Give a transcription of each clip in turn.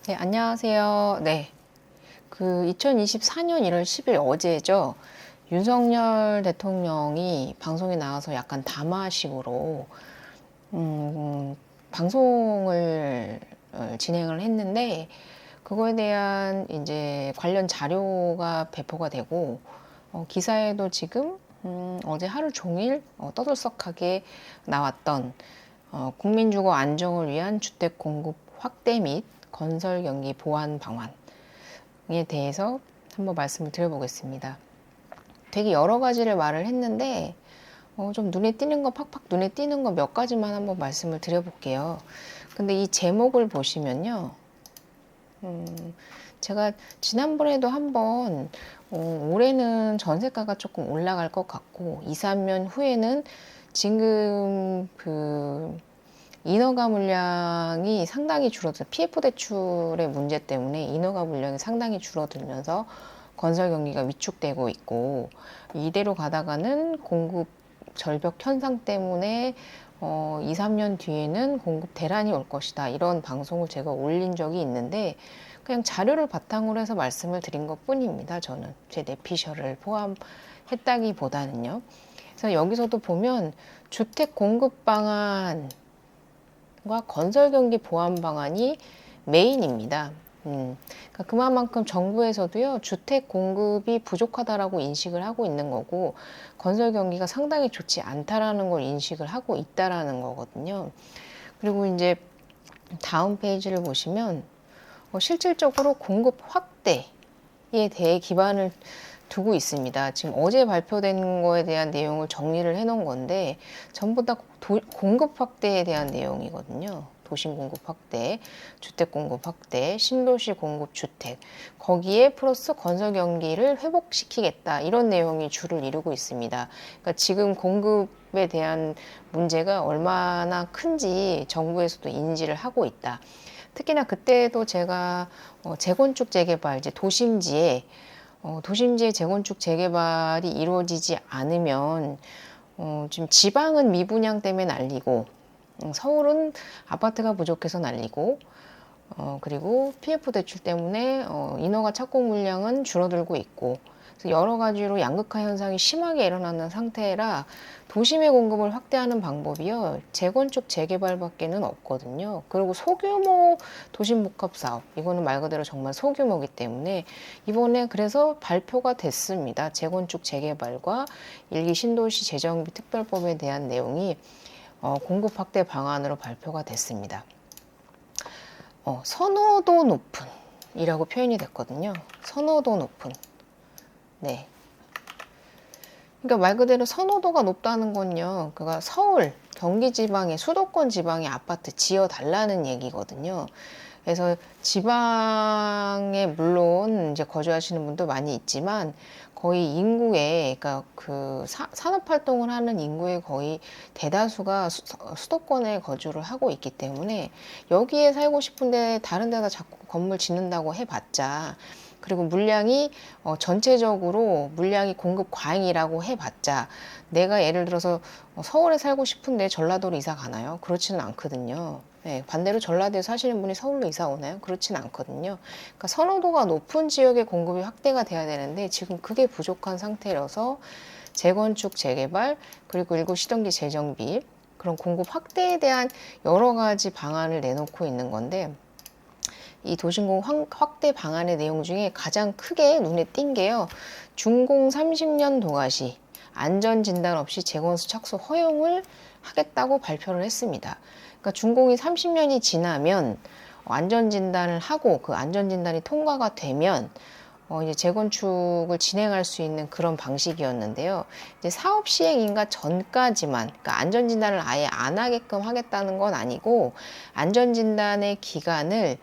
네, 안녕하세요. 네. 2024년 1월 10일 어제죠. 윤석열 대통령이 방송에 나와서 약간 담화식으로, 방송을 진행을 했는데, 그거에 대한 이제 관련 자료가 배포가 되고, 기사에도 지금, 어제 하루 종일 떠들썩하게 나왔던, 국민주거 안정을 위한 주택 공급 확대 및 건설 경기 보완 방안에 대해서 한번 말씀을 드려보겠습니다. 되게 여러 가지를 말을 했는데 좀 눈에 띄는 거 팍팍 눈에 띄는 거 몇 가지만 한번 말씀을 드려볼게요. 근데 이 제목을 보시면요. 제가 지난번에도 한번 올해는 전세가가 조금 올라갈 것 같고 2, 3년 후에는 지금 인허가 물량이 상당히 PF 대출의 문제 때문에 인허가 물량이 상당히 줄어들면서 건설 경기가 위축되고 있고 이대로 가다가는 공급 절벽 현상 때문에 2, 3년 뒤에는 공급 대란이 올 것이다. 이런 방송을 제가 올린 적이 있는데 그냥 자료를 바탕으로 해서 말씀을 드린 것 뿐입니다. 저는 제 내피셜을 포함했다기보다는요. 그래서 여기서도 보면 주택 공급 방안 과 건설 경기 보완 방안이 메인입니다. 그러니까 그만큼 정부에서도요 주택 공급이 부족하다라고 인식을 하고 있는 거고 건설 경기가 상당히 좋지 않다라는 걸 인식을 하고 있다라는 거거든요. 그리고 이제 다음 페이지를 보시면 실질적으로 공급 확대에 대해 기반을 두고 있습니다. 지금 어제 발표된 거에 대한 내용을 정리를 해놓은 건데 전부 다 공급 확대에 대한 내용이거든요. 도심 공급 확대, 주택 공급 확대, 신도시 공급 주택 거기에 플러스 건설 경기를 회복시키겠다 이런 내용이 주를 이루고 있습니다. 그러니까 지금 공급에 대한 문제가 얼마나 큰지 정부에서도 인지를 하고 있다. 특히나 그때도 제가 재건축 재개발 이제 도심지에 재건축 재개발이 이루어지지 않으면 지금 지방은 미분양 때문에 난리고 서울은 아파트가 부족해서 난리고 그리고 PF 대출 때문에 인허가 착공 물량은 줄어들고 있고 그래서 여러 가지로 양극화 현상이 심하게 일어나는 상태라 도심의 공급을 확대하는 방법이요 재건축 재개발밖에는 없거든요. 그리고 소규모 도심 복합 사업 이거는 말 그대로 정말 소규모이기 때문에 이번에 그래서 발표가 됐습니다. 재건축 재개발과 일기 신도시 재정비 특별법에 대한 내용이 공급 확대 방안으로 발표가 됐습니다. 선호도 높은 이라고 표현이 됐거든요. 선호도 높은. 네. 그러니까 말 그대로 선호도가 높다는 건요. 그가 서울, 경기 지방의 수도권 지방의 아파트 지어 달라는 얘기거든요. 그래서 지방에 물론 이제 거주하시는 분도 많이 있지만 거의 인구의 그러니까 산업 활동을 하는 인구의 거의 대다수가 수도권에 거주를 하고 있기 때문에 여기에 살고 싶은데 다른 데다 자꾸 건물 짓는다고 해봤자 그리고 물량이 전체적으로 물량이 공급 과잉이라고 해봤자 내가 예를 들어서 서울에 살고 싶은데 전라도로 이사 가나요? 그렇지는 않거든요. 네, 반대로 전라도에 사시는 분이 서울로 이사 오나요? 그렇지는 않거든요. 그러니까 선호도가 높은 지역의 공급이 확대가 돼야 되는데 지금 그게 부족한 상태라서 재건축, 재개발, 그리고 일곱 시동기 재정비 그런 공급 확대에 대한 여러 가지 방안을 내놓고 있는 건데 이 도심공급 확대 방안의 내용 중에 가장 크게 눈에 띈 게요. 준공 30년 도가시 안전진단 없이 재건수 착수 허용을 하겠다고 발표를 했습니다. 그러니까 준공이 30년이 지나면 안전진단을 하고 그 안전진단이 통과가 되면 이제 재건축을 진행할 수 있는 그런 방식이었는데요. 이제 사업 시행 인가 전까지만, 그러니까 안전진단을 아예 안 하게끔 하겠다는 건 아니고 안전진단의 기간을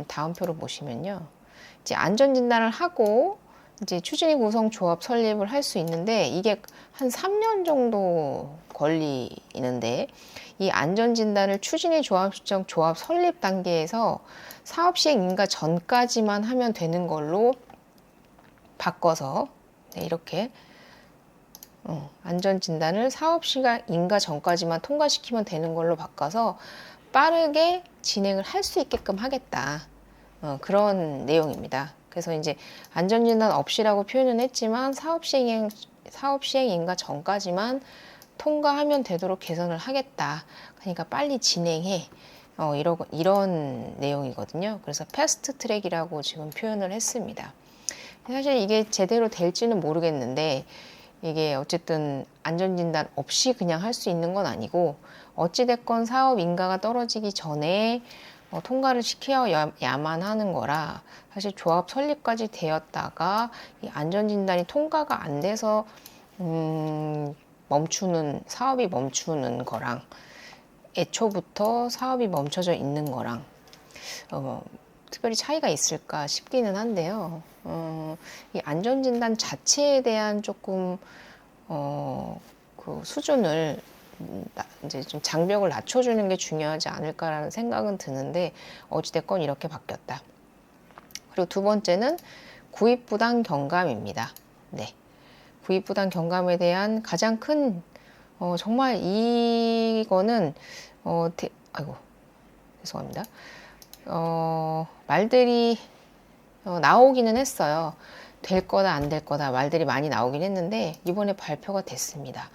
다음 표로 보시면요. 이제 안전진단을 하고 이제 추진위 구성 조합 설립을 할 수 있는데 이게 한 3년 정도 걸리는데 이 안전진단을 추진위 조합 시정 조합 설립 단계에서 사업 시행 인가 전까지만 하면 되는 걸로 바꿔서 네, 이렇게 안전진단을 사업 시행 인가 전까지만 통과시키면 되는 걸로 바꿔서 빠르게 진행을 할 수 있게끔 하겠다. 그런 내용입니다. 그래서 이제 안전진단 없이라고 표현은 했지만 사업 시행 인가 전까지만 통과하면 되도록 개선을 하겠다. 그러니까 빨리 진행해. 이런 내용이거든요. 그래서 패스트 트랙이라고 지금 표현을 했습니다. 사실 이게 제대로 될지는 모르겠는데 이게 어쨌든 안전진단 없이 그냥 할 수 있는 건 아니고 어찌됐건 사업 인가가 떨어지기 전에 통과를 시켜야만 하는 거라 사실 조합 설립까지 되었다가 이 안전진단이 통과가 안 돼서 사업이 멈추는 거랑 애초부터 사업이 멈춰져 있는 거랑 특별히 차이가 있을까 싶기는 한데요. 이 안전진단 자체에 대한 조금 그 수준을 이제 좀 장벽을 낮춰주는 게 중요하지 않을까라는 생각은 드는데 어찌됐건 이렇게 바뀌었다. 그리고 두 번째는 구입부당 경감입니다. 네, 구입부당 경감에 대한 가장 큰 정말 이거는 아이고 죄송합니다. 말들이 나오기는 했어요. 될 거다 안 될 거다 말들이 많이 나오긴 했는데 이번에 발표가 됐습니다.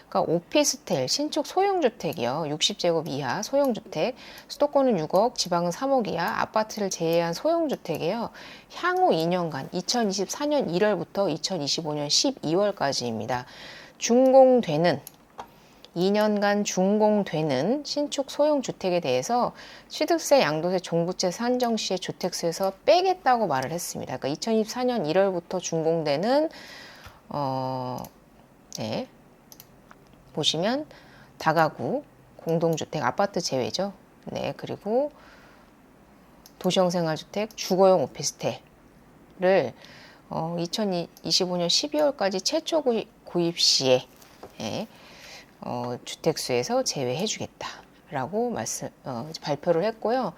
그러니까 오피스텔 신축 소형주택이요. 60제곱 이하 소형주택 수도권은 6억 지방은 3억 이하 아파트를 제외한 소형주택이에요. 향후 2년간 2024년 1월부터 2025년 12월까지입니다. 준공되는 2년간 준공되는 신축 소형주택에 대해서 취득세, 양도세, 종부세 산정 시에 주택수에서 빼겠다고 말을 했습니다. 그러니까 2024년 1월부터 준공되는 네, 보시면 다가구, 공동주택, 아파트 제외죠. 네, 그리고 도시형 생활주택, 주거용 오피스텔을 2025년 12월까지 최초 구입 시에 주택수에서 제외해주겠다라고 발표를 했고요.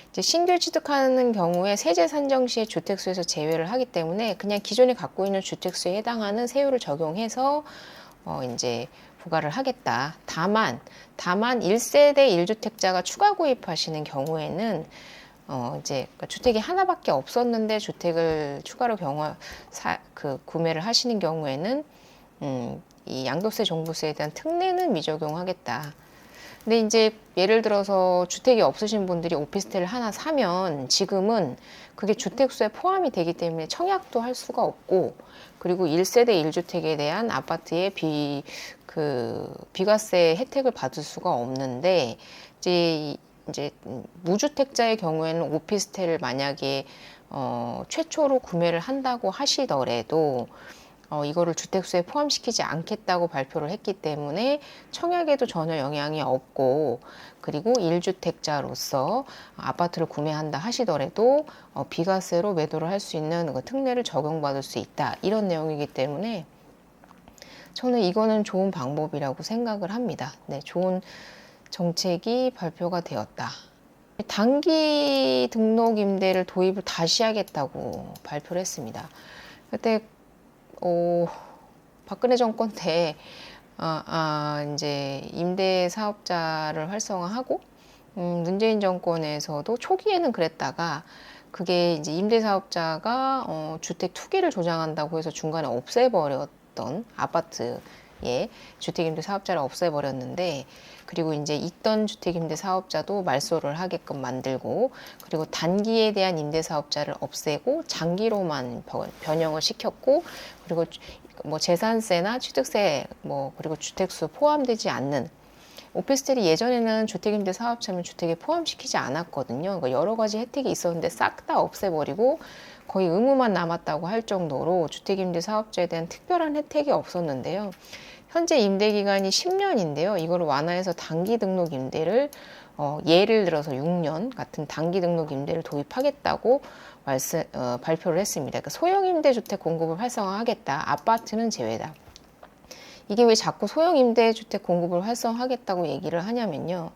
이제 신규 취득하는 경우에 세제 산정 시에 주택수에서 제외를 하기 때문에 그냥 기존에 갖고 있는 주택수에 해당하는 세율을 적용해서 이제 부과를 하겠다. 다만 1세대 1주택자가 추가 구입하시는 경우에는 이제 그러니까 주택이 하나밖에 없었는데 주택을 추가로 구매를 하시는 경우에는 이 양도세, 종부세에 대한 특례는 미적용하겠다. 근데 이제 예를 들어서 주택이 없으신 분들이 오피스텔을 하나 사면 지금은 그게 주택수에 포함이 되기 때문에 청약도 할 수가 없고 그리고 1세대 1주택에 대한 아파트의 비과세 혜택을 받을 수가 없는데 이제 무주택자의 경우에는 오피스텔을 만약에 최초로 구매를 한다고 하시더라도 이거를 주택수에 포함시키지 않겠다고 발표를 했기 때문에 청약에도 전혀 영향이 없고 그리고 1주택자로서 아파트를 구매한다 하시더라도 비과세로 매도를 할 수 있는 그 특례를 적용받을 수 있다. 이런 내용이기 때문에 저는 이거는 좋은 방법이라고 생각을 합니다. 네, 좋은 정책이 발표가 되었다. 단기 등록 임대를 도입을 다시 하겠다고 발표를 했습니다. 그때 박근혜 정권 때 이제 임대 사업자를 활성화하고 문재인 정권에서도 초기에는 그랬다가 그게 이제 임대 사업자가 주택 투기를 조장한다고 해서 중간에 없애버렸던 아파트에 주택임대 사업자를 없애버렸는데 그리고 이제 있던 주택임대 사업자도 말소를 하게끔 만들고 그리고 단기에 대한 임대 사업자를 없애고 장기로만 변형을 시켰고 그리고 뭐 재산세나 취득세 그리고 주택수 포함되지 않는 오피스텔이 예전에는 주택임대 사업자면 주택에 포함시키지 않았거든요. 그러니까 여러 가지 혜택이 있었는데 싹 다 없애버리고 거의 의무만 남았다고 할 정도로 주택임대 사업자에 대한 특별한 혜택이 없었는데요. 현재 임대기간이 10년인데요. 이걸 완화해서 단기 등록 임대를 예를 들어서 6년 같은 단기 등록 임대를 도입하겠다고 발표를 했습니다. 그러니까 소형 임대주택 공급을 활성화하겠다. 아파트는 제외다. 이게 왜 자꾸 소형 임대주택 공급을 활성화하겠다고 얘기를 하냐면요.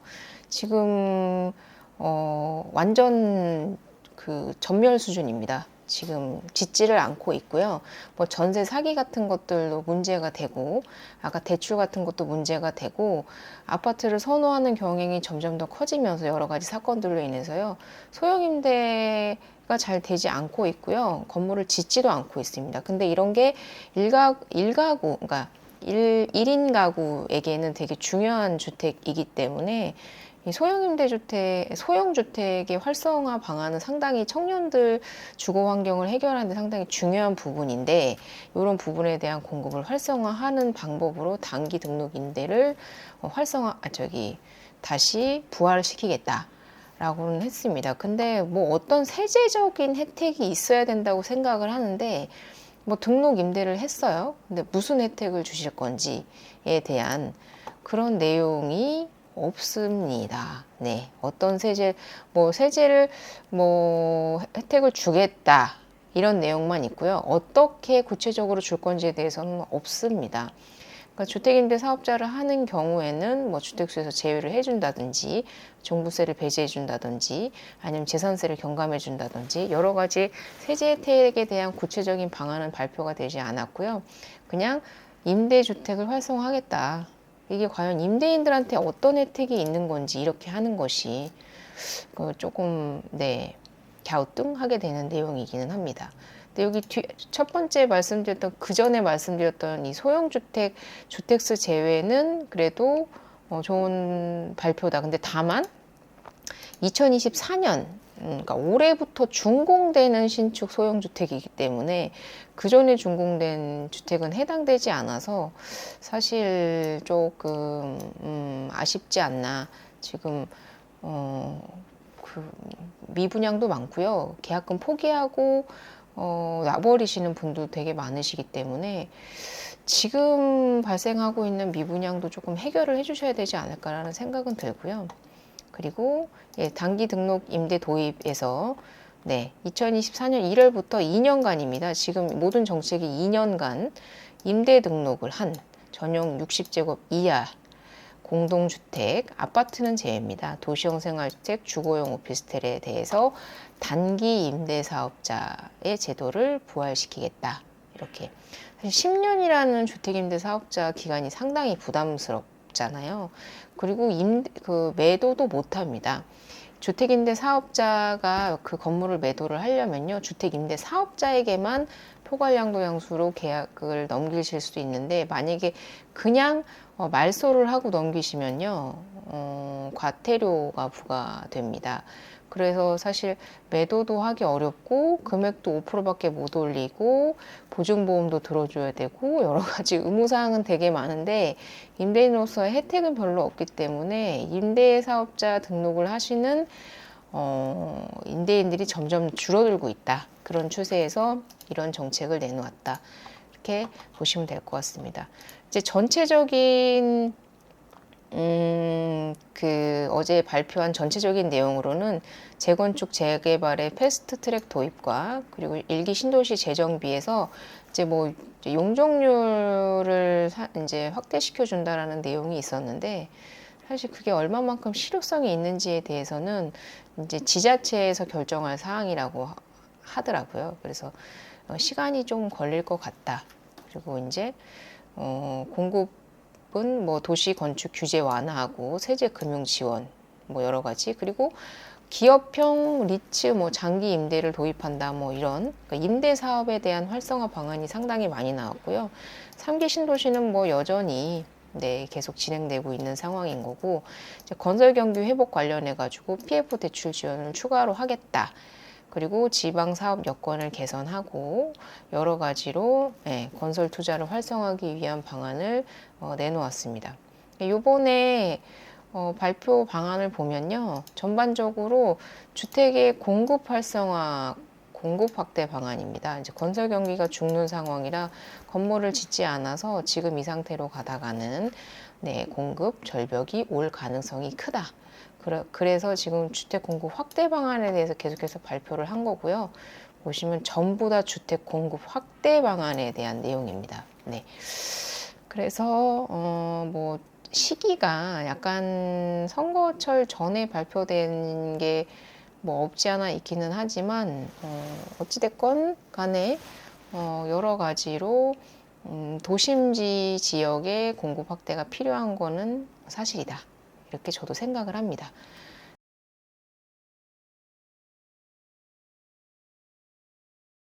지금 완전 그 전멸 수준입니다. 지금 짓지를 않고 있고요. 뭐 전세 사기 같은 것들도 문제가 되고, 아까 대출 같은 것도 문제가 되고, 아파트를 선호하는 경향이 점점 더 커지면서 여러 가지 사건들로 인해서요, 소형 임대가 잘 되지 않고 있고요. 건물을 짓지도 않고 있습니다. 근데 이런 게 일가구, 그러니까 1인 가구에게는 되게 중요한 주택이기 때문에 이 소형주택의 활성화 방안은 상당히 청년들 주거 환경을 해결하는 데 상당히 중요한 부분인데, 이런 부분에 대한 공급을 활성화하는 방법으로 단기 등록 임대를 다시 부활시키겠다. 라고는 했습니다. 근데 뭐 어떤 세제적인 혜택이 있어야 된다고 생각을 하는데, 뭐 등록 임대를 했어요. 근데 무슨 혜택을 주실 건지에 대한 그런 내용이 없습니다. 네. 어떤 세제를 혜택을 주겠다. 이런 내용만 있고요. 어떻게 구체적으로 줄 건지에 대해서는 없습니다. 그러니까 주택임대 사업자를 하는 경우에는 뭐 주택수에서 제외를 해준다든지, 종부세를 배제해준다든지, 아니면 재산세를 경감해준다든지, 여러 가지 세제 혜택에 대한 구체적인 방안은 발표가 되지 않았고요. 그냥 임대주택을 활성화하겠다. 이게 과연 임대인들한테 어떤 혜택이 있는 건지 이렇게 하는 것이 조금 갸우뚱하게 되는 내용이기는 합니다. 근데 여기 첫 번째 말씀드렸던 그 전에 말씀드렸던 이 소형주택 주택수 제외는 그래도 좋은 발표다. 근데 다만 2024년 그러니까 올해부터 준공되는 신축 소형주택이기 때문에 그 전에 준공된 주택은 해당되지 않아서 사실 조금 아쉽지 않나. 지금 그 미분양도 많고요. 계약금 포기하고 놔버리시는 분도 되게 많으시기 때문에 지금 발생하고 있는 미분양도 조금 해결을 해주셔야 되지 않을까라는 생각은 들고요. 그리고 단기 등록 임대 도입에서 2024년 1월부터 2년간입니다. 지금 모든 정책이 2년간 임대 등록을 한 전용 60제곱 이하 공동주택, 아파트는 제외입니다. 도시형 생활주택, 주거용 오피스텔에 대해서 단기 임대 사업자의 제도를 부활시키겠다. 이렇게. 사실 10년이라는 주택임대 사업자 기간이 상당히 부담스럽잖아요. 그리고 매도도 못합니다. 주택임대 사업자가 그 건물을 매도를 하려면요, 주택임대 사업자에게만 포괄양도양수로 계약을 넘기실 수 있는데, 만약에 그냥 말소를 하고 넘기시면요, 과태료가 부과됩니다. 그래서 사실 매도도 하기 어렵고, 금액도 5%밖에 못 올리고, 보증보험도 들어줘야 되고, 여러 가지 의무사항은 되게 많은데, 임대인으로서의 혜택은 별로 없기 때문에, 임대사업자 등록을 하시는 임대인들이 점점 줄어들고 있다. 그런 추세에서 이런 정책을 내놓았다. 이렇게 보시면 될 것 같습니다. 이제 전체적인 어제 발표한 전체적인 내용으로는 재건축 재개발의 패스트트랙 도입과 그리고 1기 신도시 재정비에서 이제 용적률을 이제 확대시켜 준다라는 내용이 있었는데, 사실 그게 얼마만큼 실효성이 있는지에 대해서는 이제 지자체에서 결정할 사항이라고 하더라고요. 그래서 시간이 좀 걸릴 것 같다. 그리고 이제 공급은 도시 건축 규제 완화하고 세제 금융 지원 여러 가지, 그리고 기업형 리츠 장기 임대를 도입한다 이런 그러니까 임대 사업에 대한 활성화 방안이 상당히 많이 나왔고요. 3기 신도시는 여전히 계속 진행되고 있는 상황인 거고, 이제 건설 경기 회복 관련해 가지고 PF 대출 지원을 추가로 하겠다. 그리고 지방 사업 여건을 개선하고 여러 가지로 건설 투자를 활성화하기 위한 방안을 내놓았습니다. 이번에 발표 방안을 보면요, 전반적으로 주택의 공급 활성화, 공급 확대 방안입니다. 이제 건설 경기가 죽는 상황이라 건물을 짓지 않아서 지금 이 상태로 가다가는 공급 절벽이 올 가능성이 크다. 그래서 지금 주택 공급 확대 방안에 대해서 계속해서 발표를 한 거고요. 보시면 전부 다 주택 공급 확대 방안에 대한 내용입니다. 그래서 시기가 약간 선거철 전에 발표된 게 뭐 없지 않아 있기는 하지만 어찌됐건 간에 여러 가지로 도심지 지역의 공급 확대가 필요한 거는 사실이다. 이렇게 저도 생각을 합니다.